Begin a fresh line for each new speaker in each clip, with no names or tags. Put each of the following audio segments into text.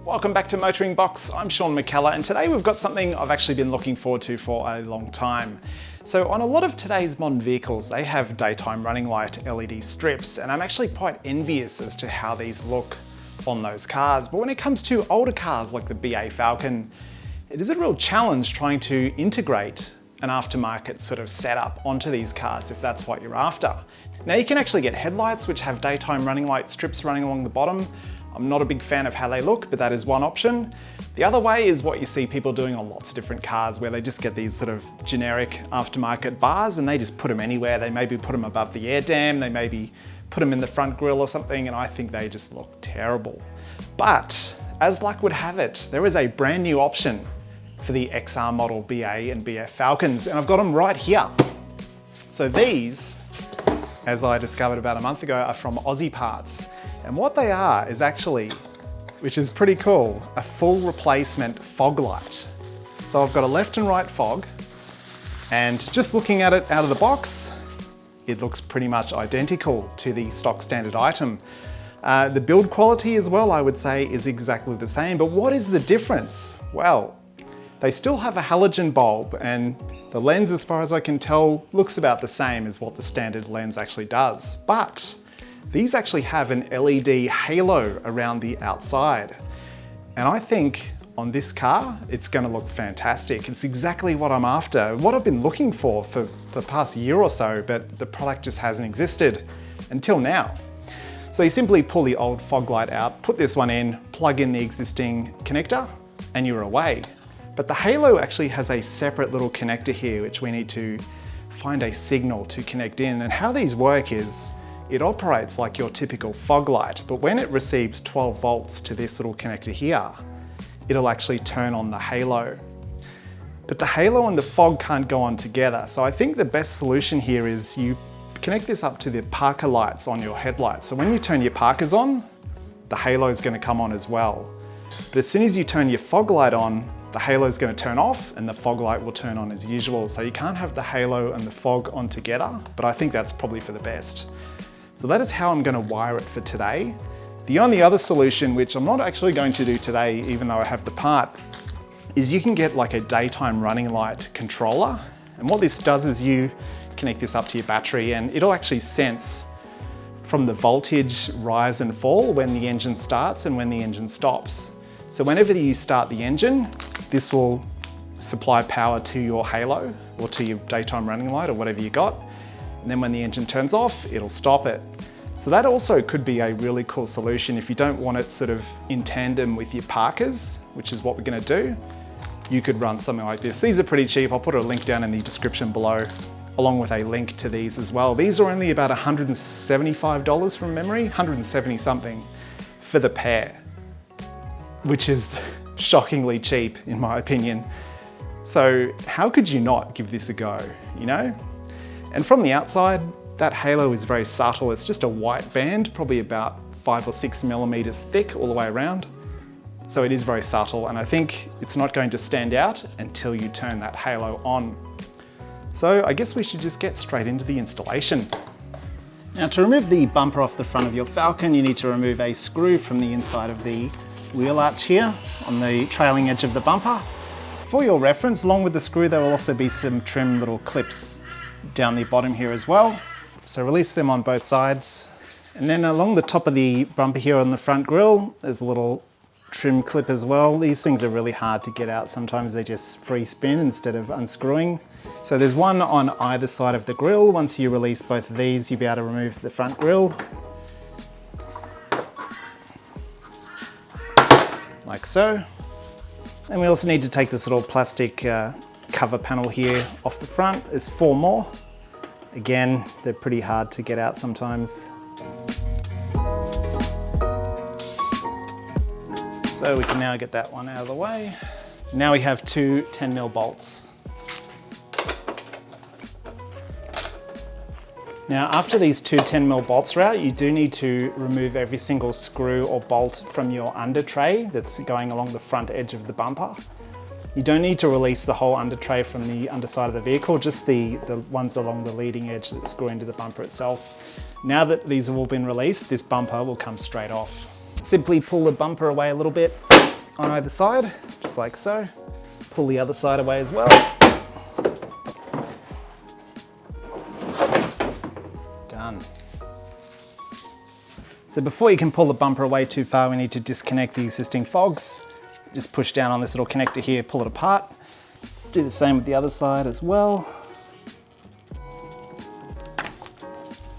Welcome back to MotoringBox. I'm Sean McKellar, and today we've got something I've actually been looking forward to for a long time. So on a lot of today's modern vehicles, they have daytime running light LED strips, and I'm actually quite envious as to how these look on those cars. But when it comes to older cars like the BA Falcon, it is a real challenge trying to integrate an aftermarket sort of setup onto these cars if that's what you're after. Now you can actually get headlights which have daytime running light strips running along the bottom. I'm not a big fan of how they look, but that is one option. The other way is what you see people doing on lots of different cars where they just get these sort of generic aftermarket bars and they just put them anywhere. They maybe put them above the air dam, they maybe put them in the front grille or something, and I think they just look terrible. But as luck would have it, there is a brand new option for the XR model BA and BF Falcons, and I've got them right here. So these, as I discovered about a month ago, are from Ozeparts. And what they are is actually, which is pretty cool, a full replacement fog light. So I've got a left and right fog, and just looking at it out of the box, it looks pretty much identical to the stock standard item. The build quality as well, I would say, is exactly the same, but what is the difference? Well, they still have a halogen bulb, and the lens, as far as I can tell, looks about the same as what the standard lens actually does. But these actually have an LED halo around the outside. And I think on this car, it's gonna look fantastic. It's exactly what I'm after, what I've been looking for the past year or so, but the product just hasn't existed until now. So you simply pull the old fog light out, put this one in, plug in the existing connector, and you're away. But the halo actually has a separate little connector here, which we need to find a signal to connect in. And how these work is, it operates like your typical fog light, but when it receives 12 volts to this little connector here, it'll actually turn on the halo. But the halo and the fog can't go on together. So I think the best solution here is you connect this up to the parker lights on your headlights. So when you turn your parkers on, the halo is going to come on as well. But as soon as you turn your fog light on, the halo is going to turn off and the fog light will turn on as usual. So you can't have the halo and the fog on together, but I think that's probably for the best. So that is how I'm going to wire it for today. The only other solution, which I'm not actually going to do today, even though I have the part, is you can get like a daytime running light controller. And what this does is you connect this up to your battery and it'll actually sense from the voltage rise and fall when the engine starts and when the engine stops. So whenever you start the engine, this will supply power to your halo or to your daytime running light or whatever you got. And then when the engine turns off, it'll stop it. So that also could be a really cool solution if you don't want it sort of in tandem with your parkers, which is what we're gonna do. You could run something like this. These are pretty cheap. I'll put a link down in the description below, along with a link to these as well. These are only about $175 from memory, 170 something for the pair, which is shockingly cheap in my opinion. So how could you not give this a go, you know? And from the outside, that halo is very subtle. It's just a white band, probably about 5 or 6 millimeters thick all the way around. So it is very subtle, and I think it's not going to stand out until you turn that halo on. So I guess we should just get straight into the installation. Now to remove the bumper off the front of your Falcon, you need to remove a screw from the inside of the wheel arch here on the trailing edge of the bumper. For your reference, along with the screw, there will also be some trim little clips down the bottom here as well. So release them on both sides. And then along the top of the bumper here on the front grille, there's a little trim clip as well. These things are really hard to get out. Sometimes they just free spin instead of unscrewing. So there's one on either side of the grille. Once you release both of these, you'll be able to remove the front grille. Like so. And we also need to take this little plastic cover panel here off the front. There's 4 more. Again, they're pretty hard to get out sometimes. So we can now get that one out of the way. Now we have 2 10mm bolts. Now after these 2 10mm bolts are out, you do need to remove every single screw or bolt from your under tray that's going along the front edge of the bumper. You don't need to release the whole under tray from the underside of the vehicle, just the ones along the leading edge that screw into the bumper itself. Now that these have all been released, this bumper will come straight off. Simply pull the bumper away a little bit on either side, just like so. Pull the other side away as well. Done. So before you can pull the bumper away too far, we need to disconnect the existing fogs. Just push down on this little connector here, pull it apart. Do the same with the other side as well.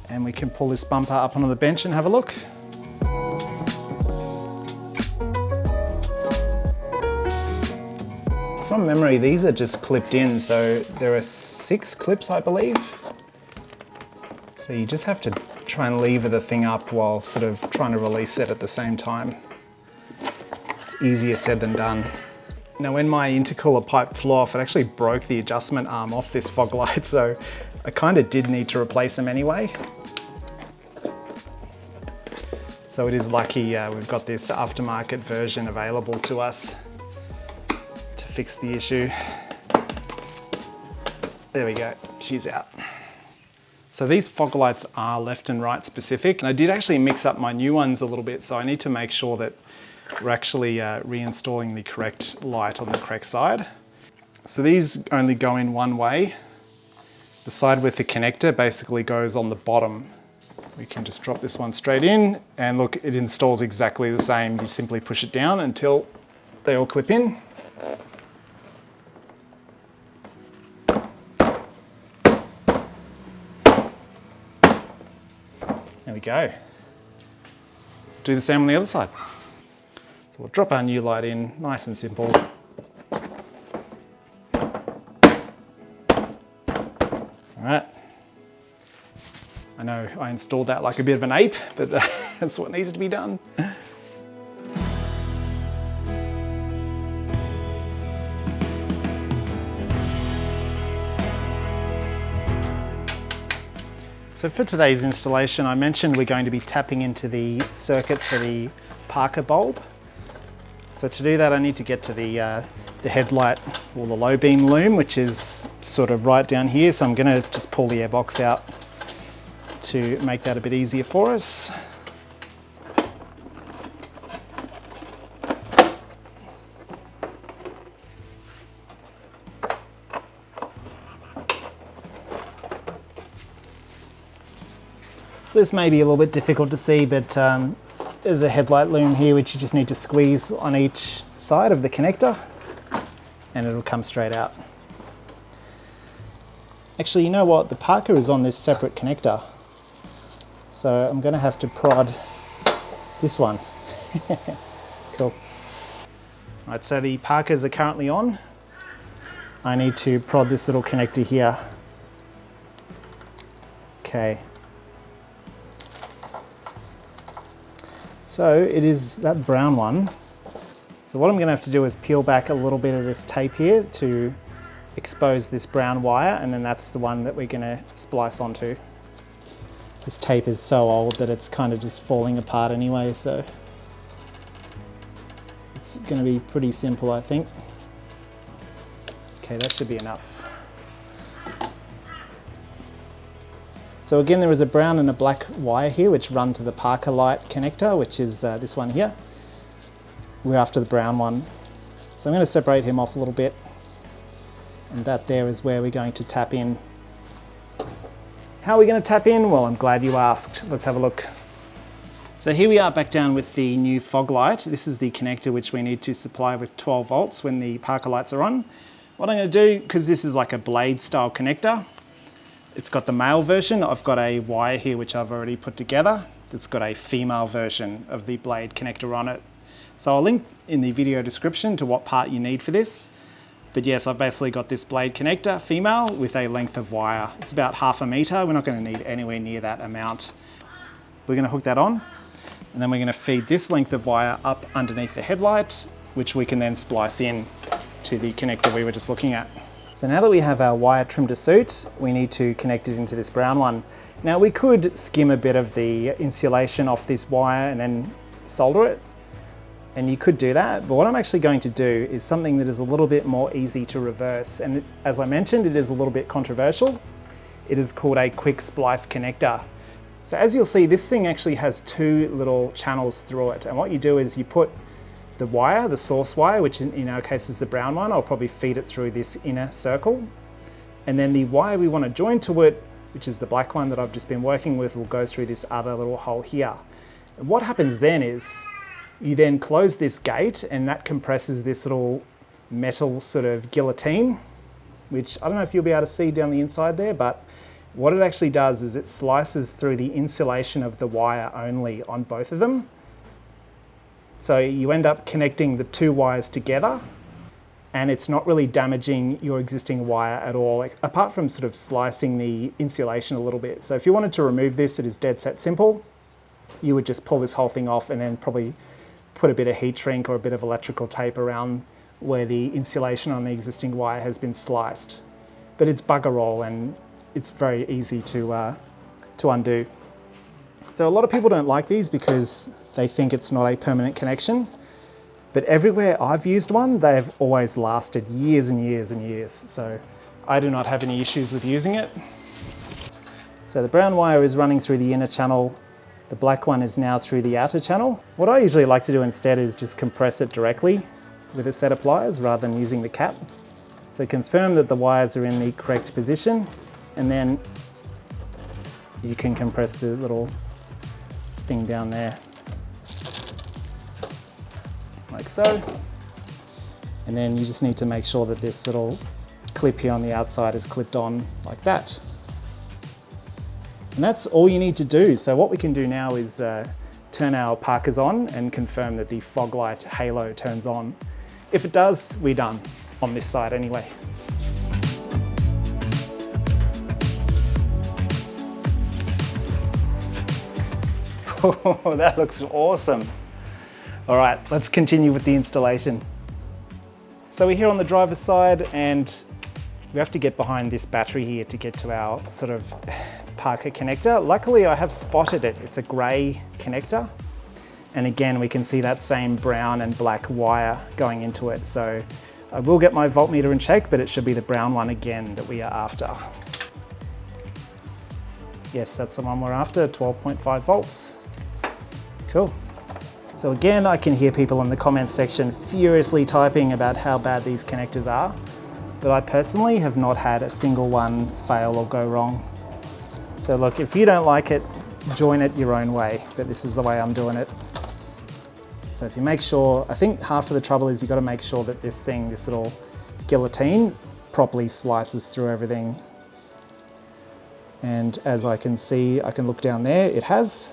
And we can pull this bumper up onto the bench and have a look. From memory, these are just clipped in, so there are 6 clips, I believe. So you just have to try and lever the thing up while sort of trying to release it at the same time. It's easier said than done. Now, when my intercooler pipe flew off, it actually broke the adjustment arm off this fog light, so I kind of did need to replace them anyway. So it is lucky we've got this aftermarket version available to us to fix the issue. There we go, she's out. So these fog lights are left and right specific, and I did actually mix up my new ones a little bit, so I need to make sure that we're actually reinstalling the correct light on the correct side. So these only go in one way. The side with the connector basically goes on the bottom. We can just drop this one straight in, and look, it installs exactly the same. You simply push it down until they all clip in. There we go. Do the same on the other side. So we'll drop our new light in, nice and simple. All right. I know I installed that like a bit of an ape, but that's what needs to be done. So for today's installation, I mentioned we're going to be tapping into the circuit for the Parker bulb. So to do that, I need to get to the headlight or the low beam loom, which is sort of right down here. So I'm going to just pull the airbox out to make that a bit easier for us. So this may be a little bit difficult to see, but there's a headlight loom here which you just need to squeeze on each side of the connector and it'll come straight out. Actually, you know what? The Parker is on this separate connector. So I'm going to have to prod this one. Cool. Right, so the Parkers are currently on. I need to prod this little connector here. Okay. So it is that brown one. So what I'm going to have to do is peel back a little bit of this tape here to expose this brown wire, and then that's the one that we're going to splice onto. This tape is so old that it's kind of just falling apart anyway, so it's going to be pretty simple, I think. Okay, that should be enough. So again, there is a brown and a black wire here which run to the Parker light connector, which is this one here. We're after the brown one. So I'm going to separate him off a little bit, and that there is where we're going to tap in. How are we going to tap in? Well, I'm glad you asked. Let's have a look. So here we are back down with the new fog light. This is the connector which we need to supply with 12 volts when the Parker lights are on. What I'm going to do, because this is like a blade style connector, it's got the male version. I've got a wire here which I've already put together. It's got a female version of the blade connector on it. So I'll link in the video description to what part you need for this. But yes, I've basically got this blade connector, female, with a length of wire. It's about 1/2 meter. We're not going to need anywhere near that amount. We're going to hook that on, and then we're going to feed this length of wire up underneath the headlight, which we can then splice in to the connector we were just looking at. So now that we have our wire trimmed to suit, we need to connect it into this brown one. Now we could skim a bit of the insulation off this wire and then solder it, and you could do that, but what I'm actually going to do is something that is a little bit more easy to reverse, and as I mentioned, it is a little bit controversial. It is called a quick splice connector. So as you'll see, this thing actually has 2 little channels through it, and what you do is you put the wire, the source wire, which in our case is the brown one. I'll probably feed it through this inner circle. And then the wire we want to join to it, which is the black one that I've just been working with, will go through this other little hole here. And what happens then is you then close this gate, and that compresses this little metal sort of guillotine, which I don't know if you'll be able to see down the inside there, but what it actually does is it slices through the insulation of the wire only on both of them. So you end up connecting the two wires together, and it's not really damaging your existing wire at all, like, apart from sort of slicing the insulation a little bit. So if you wanted to remove this, it is dead set simple. You would just pull this whole thing off and then probably put a bit of heat shrink or a bit of electrical tape around where the insulation on the existing wire has been sliced. But it's bugger all, and it's very easy to undo. So a lot of people don't like these because they think it's not a permanent connection. But everywhere I've used one, they've always lasted years and years and years. So I do not have any issues with using it. So the brown wire is running through the inner channel. The black one is now through the outer channel. What I usually like to do instead is just compress it directly with a set of pliers rather than using the cap. So confirm that the wires are in the correct position, and then you can compress the little thing down there, like so. And then you just need to make sure that this little clip here on the outside is clipped on like that. And that's all you need to do. So what we can do now is turn our parkers on and confirm that the fog light halo turns on. If it does, we're done on this side anyway. Oh, that looks awesome. All right, let's continue with the installation. So we're here on the driver's side, and we have to get behind this battery here to get to our sort of parker connector. Luckily, I have spotted it. It's a gray connector. And again, we can see that same brown and black wire going into it. So I will get my voltmeter in check, but it should be the brown one again that we are after. Yes, that's the one we're after, 12.5 volts. Cool. So again, I can hear people in the comments section furiously typing about how bad these connectors are, but I personally have not had a single one fail or go wrong. So look, if you don't like it, join it your own way, but this is the way I'm doing it. So if you make sure, I think half of the trouble is you've got to make sure that this thing, this little guillotine, properly slices through everything. And as I can see, I can look down there, it has.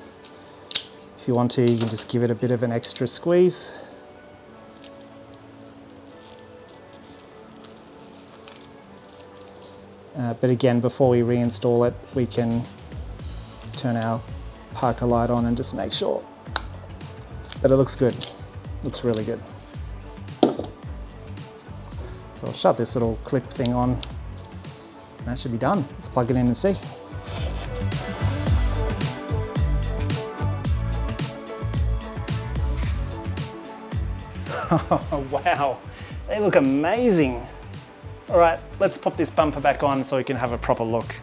If you want to, you can just give it a bit of an extra squeeze. But again, before we reinstall it, we can turn our parker light on and just make sure that it looks good. Looks really good. So I'll shut this little clip thing on, and that should be done. Let's plug it in and see. Oh, wow, they look amazing. All right, let's pop this bumper back on so we can have a proper look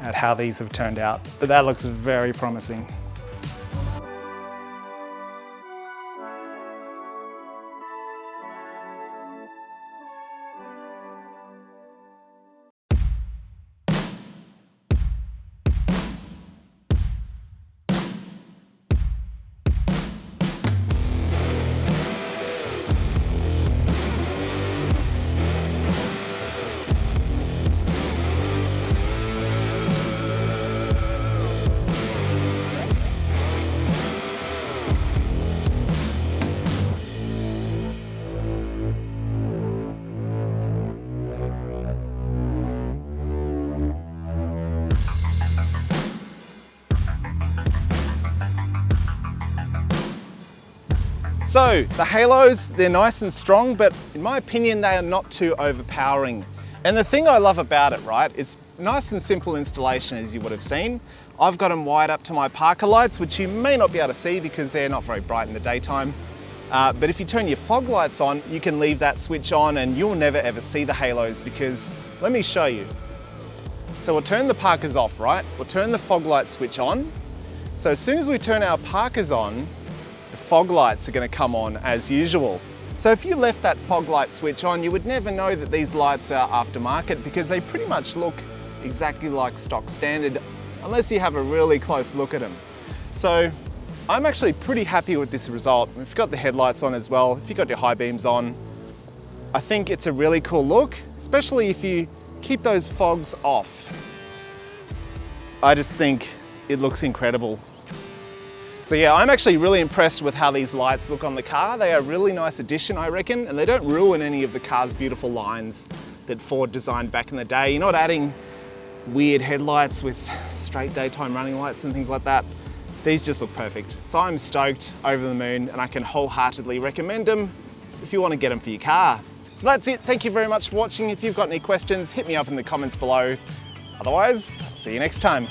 at how these have turned out. But that looks very promising. So the halos, they're nice and strong, but in my opinion, they are not too overpowering. And the thing I love about it, right, it's nice and simple installation, as you would have seen. I've got them wired up to my parker lights, which you may not be able to see because they're not very bright in the daytime. But if you turn your fog lights on, you can leave that switch on and you'll never ever see the halos, because let me show you. So we'll turn the parkers off, right? We'll turn the fog light switch on. So as soon as we turn our parkers on, the fog lights are going to come on as usual. So if you left that fog light switch on, you would never know that these lights are aftermarket because they pretty much look exactly like stock standard unless you have a really close look at them. So I'm actually pretty happy with this result. If you've got the headlights on as well, if you've got your high beams on, I think it's a really cool look, especially if you keep those fogs off. I just think it looks incredible. So yeah, I'm actually really impressed with how these lights look on the car. They are a really nice addition, I reckon, and they don't ruin any of the car's beautiful lines that Ford designed back in the day. You're not adding weird headlights with straight daytime running lights and things like that. These just look perfect. So I'm stoked, over the moon, and I can wholeheartedly recommend them if you want to get them for your car. So that's it. Thank you very much for watching. If you've got any questions, hit me up in the comments below. Otherwise, see you next time.